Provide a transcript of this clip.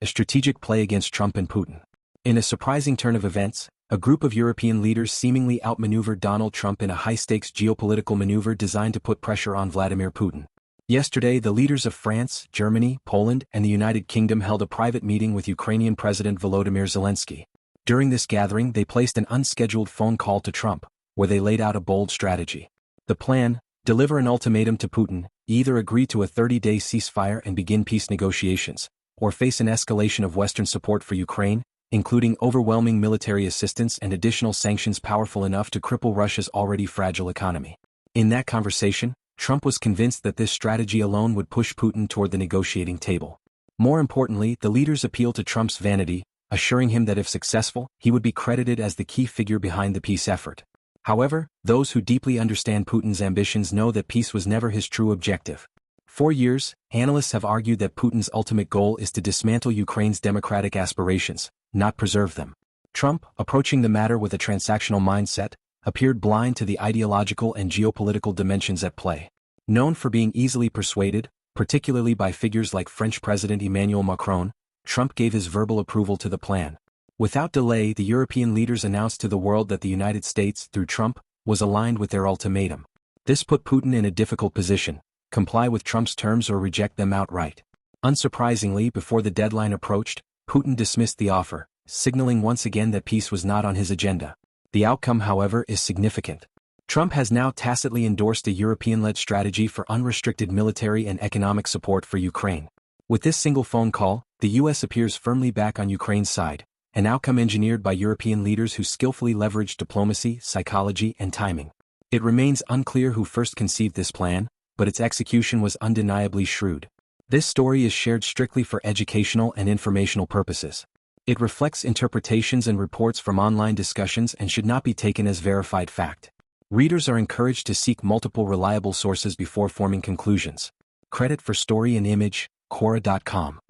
a strategic play against Trump and Putin. In a surprising turn of events, a group of European leaders seemingly outmaneuvered Donald Trump in a high-stakes geopolitical maneuver designed to put pressure on Vladimir Putin. Yesterday, the leaders of France, Germany, Poland, and the United Kingdom held a private meeting with Ukrainian President Volodymyr Zelensky. During this gathering, they placed an unscheduled phone call to Trump, where they laid out a bold strategy. The plan: deliver an ultimatum to Putin, either agree to a 30-day ceasefire and begin peace negotiations, or face an escalation of Western support for Ukraine, including overwhelming military assistance and additional sanctions powerful enough to cripple Russia's already fragile economy. In that conversation, Trump was convinced that this strategy alone would push Putin toward the negotiating table. More importantly, the leaders appealed to Trump's vanity, assuring him that if successful, he would be credited as the key figure behind the peace effort. However, those who deeply understand Putin's ambitions know that peace was never his true objective. For years, analysts have argued that Putin's ultimate goal is to dismantle Ukraine's democratic aspirations, not preserve them. Trump, approaching the matter with a transactional mindset, appeared blind to the ideological and geopolitical dimensions at play. Known for being easily persuaded, particularly by figures like French President Emmanuel Macron, Trump gave his verbal approval to the plan. Without delay, the European leaders announced to the world that the United States, through Trump, was aligned with their ultimatum. This put Putin in a difficult position: comply with Trump's terms or reject them outright. Unsurprisingly, before the deadline approached, Putin dismissed the offer, signaling once again that peace was not on his agenda. The outcome, however, is significant. Trump has now tacitly endorsed a European-led strategy for unrestricted military and economic support for Ukraine. With this single phone call, the U.S. appears firmly back on Ukraine's side, an outcome engineered by European leaders who skillfully leveraged diplomacy, psychology, and timing. It remains unclear who first conceived this plan, but its execution was undeniably shrewd. This story is shared strictly for educational and informational purposes. It reflects interpretations and reports from online discussions and should not be taken as verified fact. Readers are encouraged to seek multiple reliable sources before forming conclusions. Credit for story and image, Quora.com.